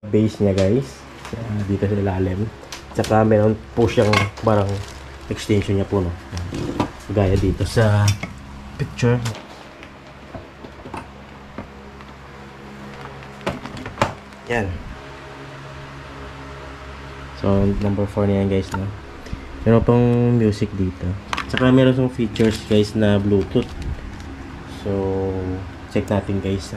base niya guys. Dito sa ilalim. Tsaka meron po siyang parang extension niya po, no? Gaya dito sa picture. Yan. So, number 4 na yan guys, no? Meron pang music dito. Tsaka meron pang features guys na Bluetooth. So, check natin guys.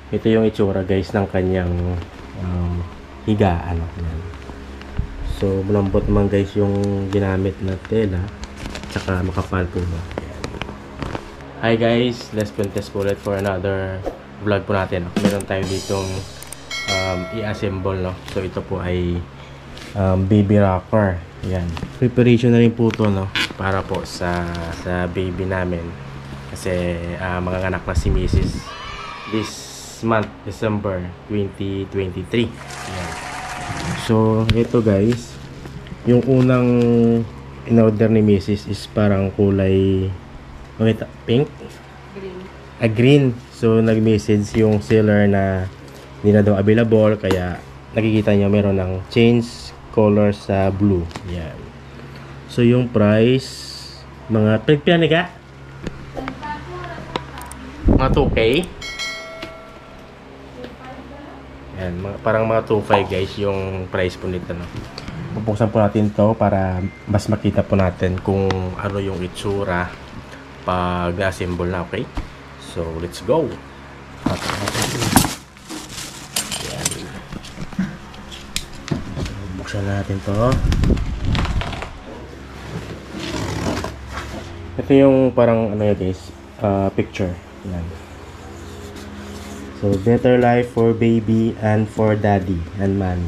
Ito yung itsura guys ng kanyang higaan. Yan. So, malambot naman guys yung ginamit na tela. Tsaka makapal po ba. Hi guys, let's test po ulit for another vlog po natin. Meron tayo ditong i-assemble, no? So, ito po ay baby rocker. Yan. Preparation na rin po ito, no? Para po sa baby namin. Kasi manganganak na si Mrs. this month, December 2023. Yan. So, ito guys, yung unang in-order ni Mrs. is parang kulay pink? Green. Green. So, nag-message yung seller na hindi na daw available, kaya nakikita nyo meron ng change color sa blue. Yan. So, yung price, mga pagpiyan ka? Mga 2K? Yan, parang mga 2.5 guys yung price po nito, no? Bubuksan po natin to para mas makita po natin kung ano yung itsura pag na-assemble na, okay? So, let's go! Yan. Buksan natin to. Ito yung parang ano yun guys, picture. Yan. So, better life for baby and for daddy and mommy.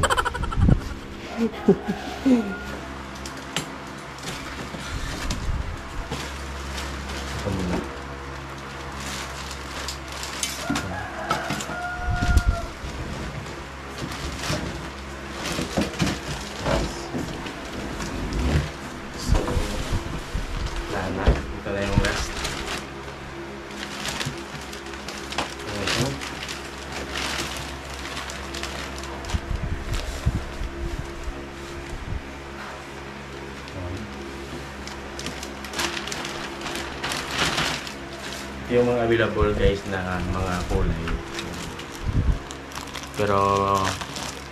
Ito na yung rest. Yung mga available guys na mga kulay, pero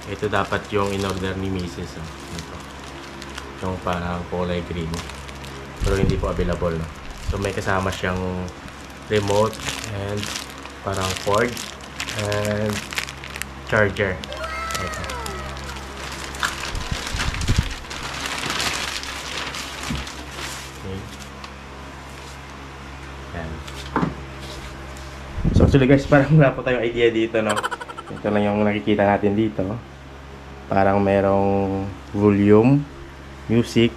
ito dapat yung in-order ni Mrs. Ito. Yung parang kulay green, pero hindi po available, no? So may kasama siyang remote and parang cord and charger. Ito. Okay. Yan. So actually guys, parang wala po tayong idea dito, no? Ito lang yung nakikita natin dito. Parang merong volume, music,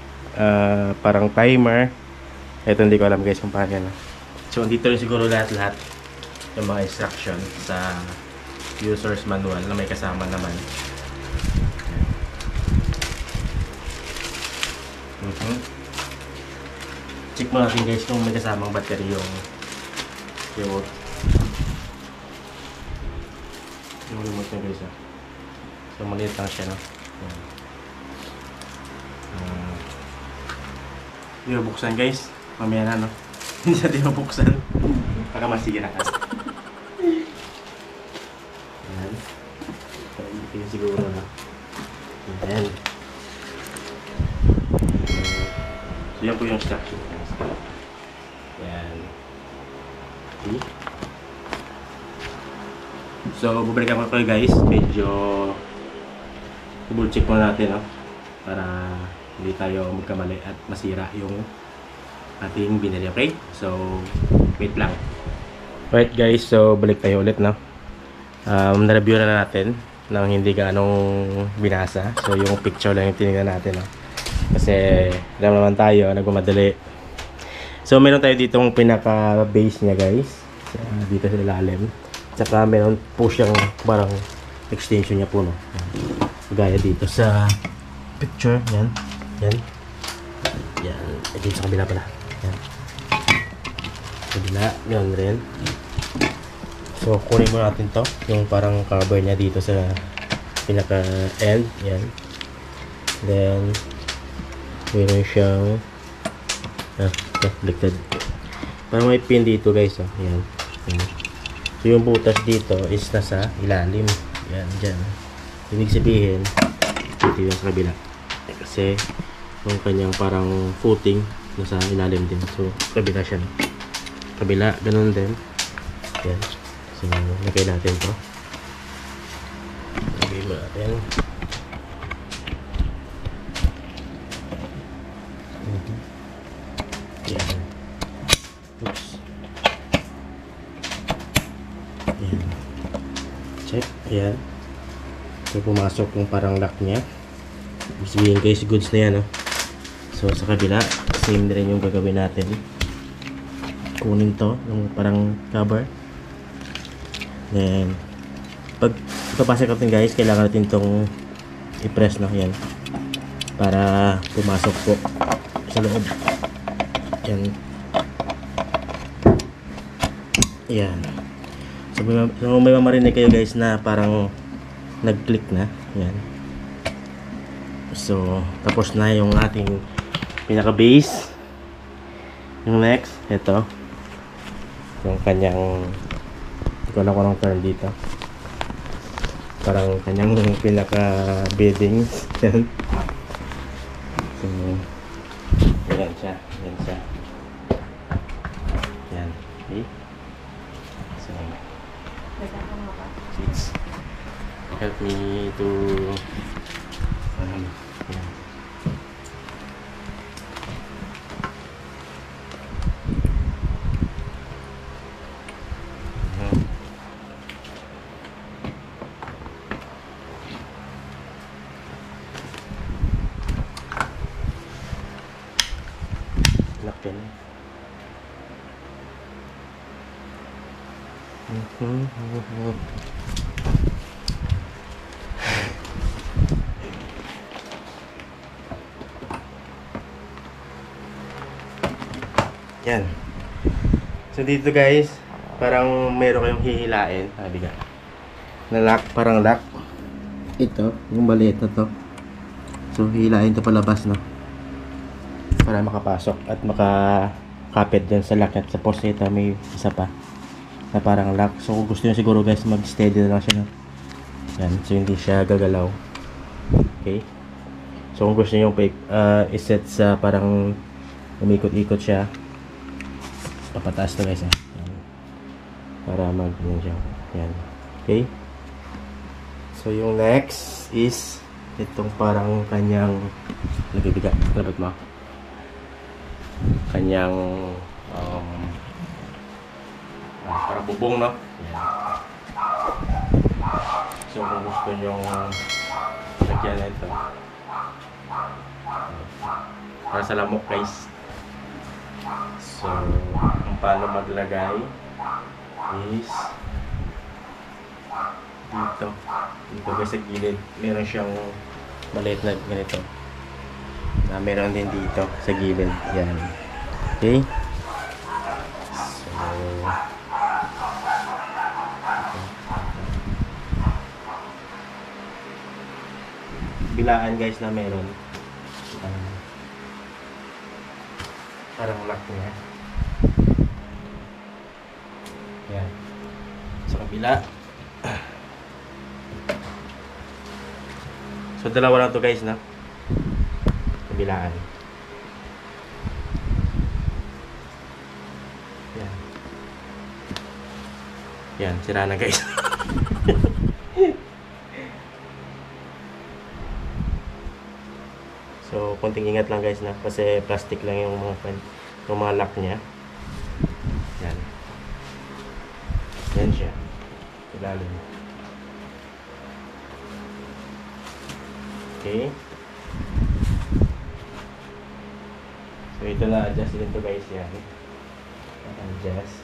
parang timer. Ito hindi ko alam guys kung paano. So dito rin siguro lahat-lahat yung mga instruction sa user's manual na may kasama naman. Check mo natin guys kung may kasamang battery yung remote na guys. So maliit lang siya, no? Hindi mabuksan guys. Mamaya na, no? Hindi natin mabuksan. Baka masira ka. Ayan. Ito siguro na. Ayan. So yan po yung instruction. Ayan. Okay. So, bubalikan ko kayo guys. Medyo double check muna natin, no? Para hindi tayo magkamali at masira yung ating binili, okay? So, wait lang. Right guys, so balik tayo ulit, no? Na-review na natin nang hindi ganong binasa. So, yung picture lang yung tinignan natin, no? Kasi, alam naman tayo, nagmamadali. So, meron tayo ditong pinaka-base niya guys. Dito sa ilalim. Tsaka meron po siyang parang extension niya po, no? Gaya dito sa picture. Yan. Yan. Yan. Dito sa kabila pala. Yan. Kabila. Yan rin. So, kunin mo natin to. Yung parang cover niya dito sa pinaka end. Yan. Then meron siyang baliktad. Parang may pin dito guys. Yan. Yan. So yung butas dito is nasa ilalim. Yan, dyan. Ibig sabihin dito yung sa kabila. Kasi yung kanyang parang footing nasa ilalim din. So kabila siya. Kabila, ganun din. Yan. So lagay natin to. Lagay mo natin. Yan. Oops. Yan. Check. Yan. So pumasok yung parang lock niya. Ibig sabihin guys, goods na yan. So sa kabila, same na rin yung gagawin natin. Kunin to, yung parang cover. Then pag ipapasok natin guys, kailangan natin tong i-press na yan para pumasok po sa loob. Yan. Yan. So may mamarinig kayo guys na parang nag-click na. Yan. So tapos na yung ating pinaka base. Yung next, ito yung kanyang, hindi ko alam kung anong term dito, parang kanyang pinaka beddings. Yan. So yan siya. Yan siya. Yan. Okay. So it's help me to yan. Nakin. Yan. So dito guys, parang meron kayong hihilain, sabi nga. Na lock, parang lock. Ito, yung maliit na to. So hihilain to palabas, no? Para makapasok at makakapit dyan sa lock at sa post ito may isa pa na parang lock. So kung gusto nyo siguro guys, mag-steady na lang siya, no? Yan, so hindi siya gagalaw. Okay. So kung gusto nyo iset sa parang umikot-ikot siya, papataas to guys, yan. Para mag-yan siya. Yan. Okay. So yung next is itong parang kanyang nabibiga, labat mo, kanyang parang bubong, no? Yan. So kung gusto nyo lagyan na ito para sa lamok guys. So kung paano maglagay is dito guys sa gilid meron siyang maliit na ganito na meron din dito sa gilid. Yan. Okay. So bilaan guys na meron parang lock niya. Yan. Sa kabila. So dalawa lang to guys, na kabilaan. Yan. Yan, sira na guys. So konting ingat lang guys, na kasi plastic lang yung mga lock niya. Yan. Yan siya. Ilalim. Okay. So ito na adjust din to guys, yan. Adjust.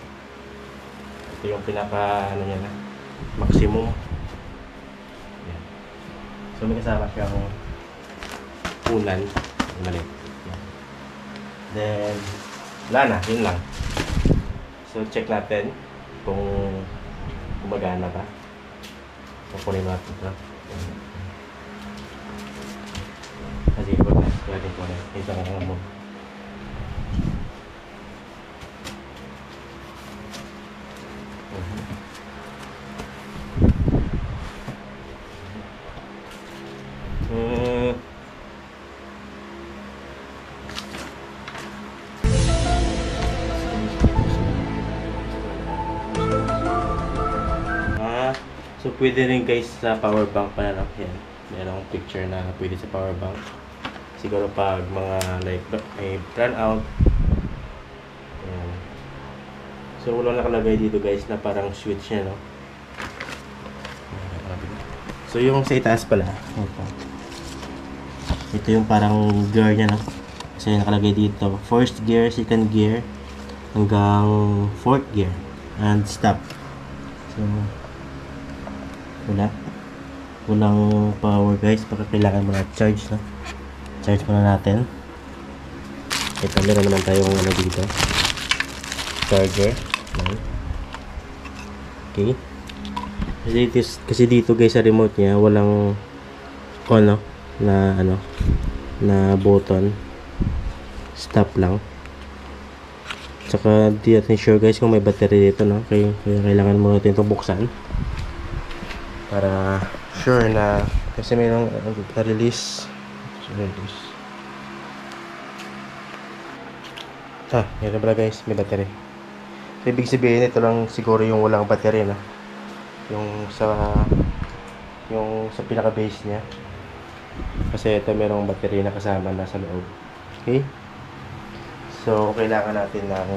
Ito yung pinaka ano niya na maximum. Yan. So may kasama siyang unan, maliit. Yan. Then wala na, yun lang. So check natin kung gumagana ba. So kunin natin ito. Kita ka mo. So pwede rin guys sa power bank pa na yan. Merong picture na pwede sa power bank. Siguro pag mga like may run out. Ayan. So wala nakalagay dito guys na parang switch niya, no. So yung sa itaas pala, ito yung parang gear niya, no. Kasi nakalagay dito first gear, second gear hanggang fourth gear and stop. So walang power guys, baka kailangan mo na charge, no? Charge muna natin. Ito, meron naman tayong ano dito, charger. Okay, kasi dito guys sa remote nya walang ano na button, stop lang. Tsaka di natin sure guys kung may battery dito, no? Kaya kailangan mo natin itong buksan para sure na, kasi mayroong release. Meron pala guys, may battery. So ibig sabihin ito lang siguro yung walang battery, na yung sa pinaka base nya, kasi ito mayroong battery na kasama na sa loob. Okay, so kailangan natin ng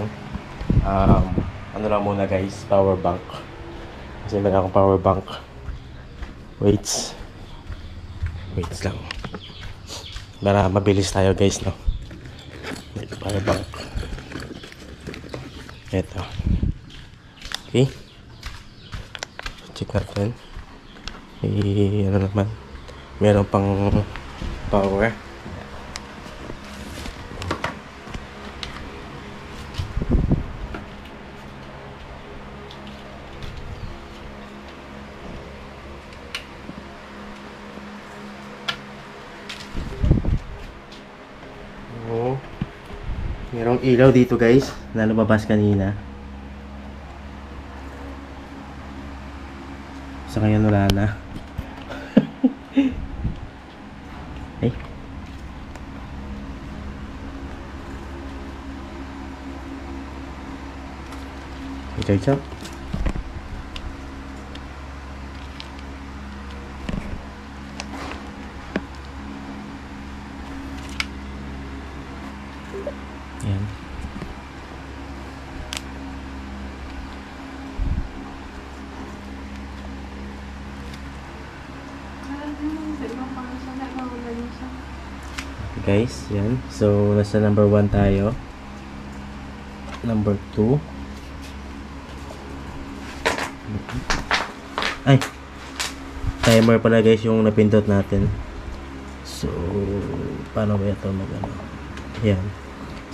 ano lang muna guys, power bank. Kasi meron akong power bank. Waits lang para mabilis tayo guys, no. Ito power bank, ito. Okay, check natin. Ano naman, meron pang power. Merong ilaw dito guys na lumabas kanina. Sa ngayon wala na. Ay. Ito. Yan. Guys, yan. So, nasa number 1 tayo. Number 2. Ay! Timer pala guys yung napindot natin. So, paano ba ito mag-ano? Yan.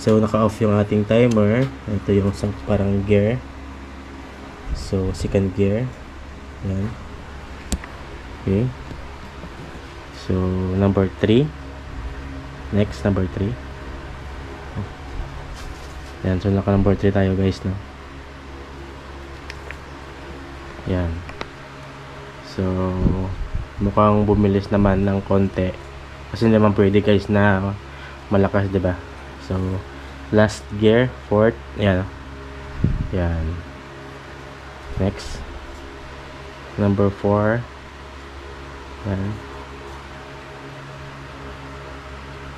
So, naka-off yung ating timer. Ito yung parang gear. So, second gear. Yan. Okay. So, number 3. Next, number 3. Yan. So, naka-number 3 tayo guys, no? Yan. So, mukhang bumilis naman ng konti. Kasi hindi naman pwede guys na malakas, diba? So, last gear, fourth. Yan. Yan. Next. Number 4. Yan.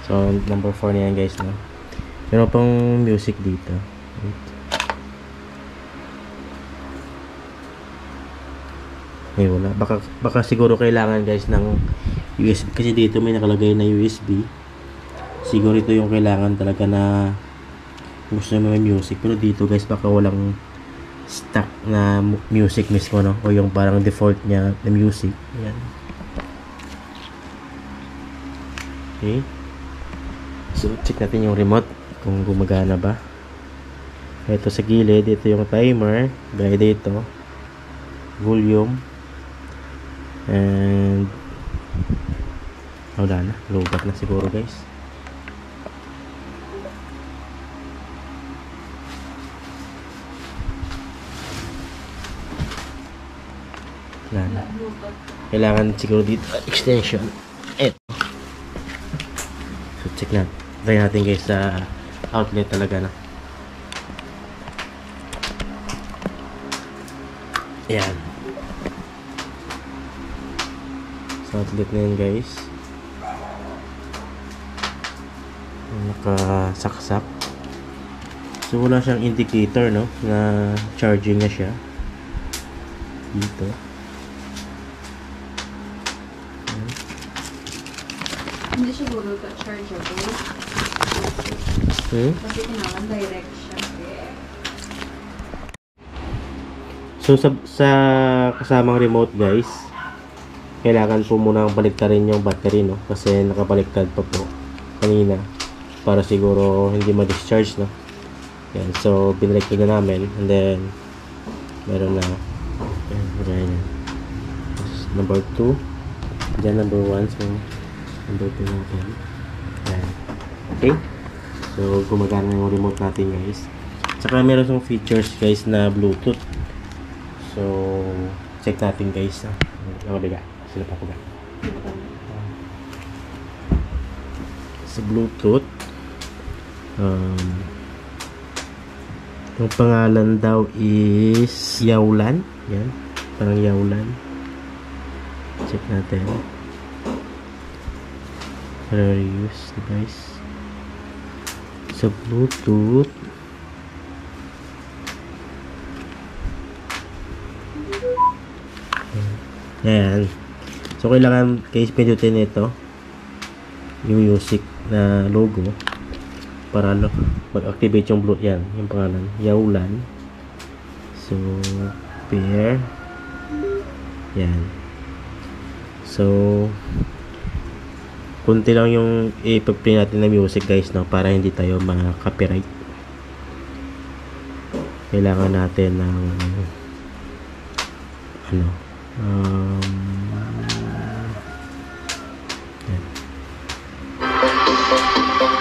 So, number 4 na yan guys, no? Meron pang music dito. Wait. Ay, wala. Baka siguro kailangan guys ng USB. Kasi dito may nakalagay na USB. Siguro ito yung kailangan talaga na gusto nyo may music. Pero dito guys, baka walang stock na music mismo, no? O yung parang default niya na music. Ayan. Okay. So, check natin yung remote kung gumagana ba. Ito sa gilid, ito yung timer. Gaya dito. Volume. And wala na. Lobat na siguro guys. Kailangan siguro dito extension. Eto. So check natin. Try natin guys sa outlet talaga na. Ayan. Sa outlet na yan guys. Nakasaksak. So wala siyang indicator no na charging na siya dito. Hindi siguro ito chargeable. Kasi kailangan direct siya. So sa kasamang remote guys, kailangan po munang baliktarin yung battery no kasi nakabaliktad pa po kanina para siguro hindi ma-discharge no. Yan, so binaliktad na namin and then meron na yan. Number 2 dyan number 1, so number 2 natin. Yan. Okay, so gumagana yung remote natin guys. Tsaka meron yung features guys na Bluetooth, so check natin guys. Ako diga sila pa ko ba sa Bluetooth. Yung pangalan daw is Yaulan. Yan, parang Yaulan. Check natin. Rare use device. Sa Bluetooth. Ayan. So kailangan case pindutin nito yung music na logo para mag-activate yung Bluetooth. Yan, yung pangalan Yaulan. So pair. Yan. So kunti lang yung i-play natin na music guys no para hindi tayo ma-copyright. Kailangan natin ng ano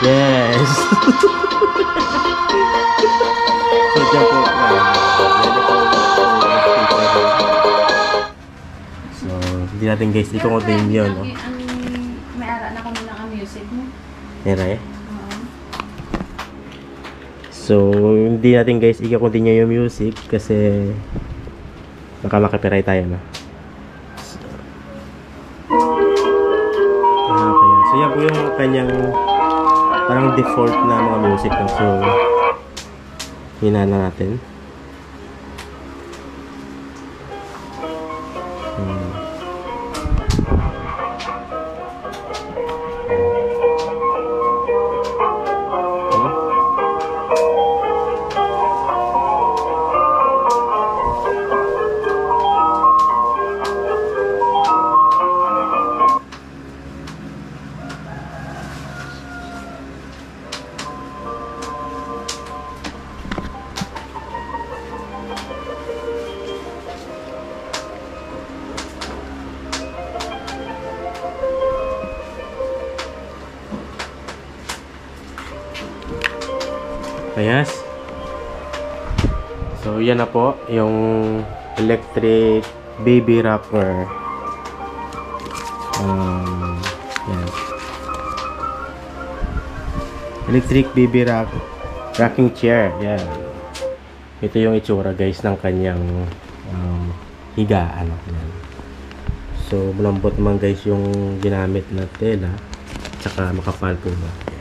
yes. So dyan po so hindi natin guys i-continue yun no? May ara na kami ng music mo. Era eh. So hindi natin guys i-continue yung music kasi baka makapiright tayo no? So yan po yung kanyang parang default na mga music no? So hinana natin. Ayas. So yan na po yung electric baby rocker. Yan. Electric baby rocking chair. Yan. Ito yung itsura guys ng kanyang higaan. Yan. So malambot naman guys yung ginamit na tela, tsaka makapal po ba.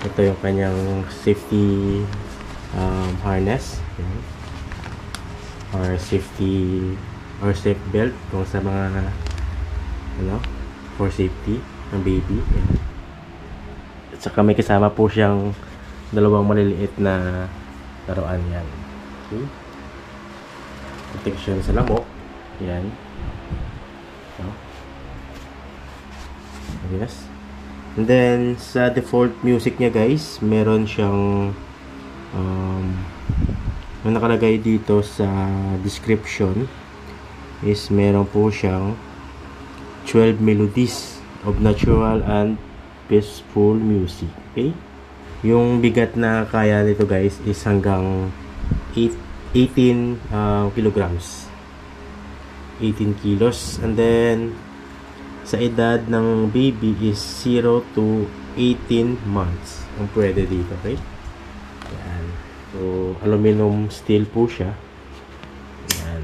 Ito yung kanyang safety harness. Okay. Or safety or safe belt kung sa mga ano for safety ng baby. Okay. At saka may kasama po siyang dalawang maliliit na laruan yan. Okay. Protection sa lamok. Yan. So. Yes. And then sa default music niya guys, meron siyang yung nakalagay dito sa description is meron po siyang 12 melodies of natural and peaceful music. Okay? Yung bigat na kaya nito guys is hanggang 18 kilograms. 18 kilos. And then, sa edad ng baby is 0 to 18 months. Ang pwede dito, okay? Yan. So, aluminum steel po siya. Yan.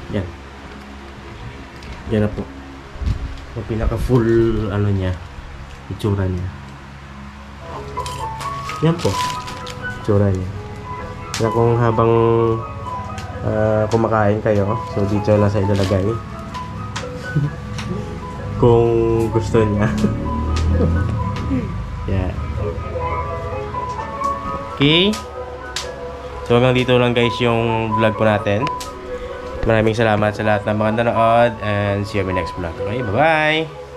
Yan. Yan na po. Yung pinaka full ano niya, itsura niya. Yan po. Itsura niya. Kaya kung habang kumakain kayo, so dito lang sa ilalagay. Kung gusto niya. Yeah. Okay. So hanggang dito lang guys yung vlog po natin. Maraming salamat sa lahat ng mga nanood and see you in my next vlog. Okay, bye-bye!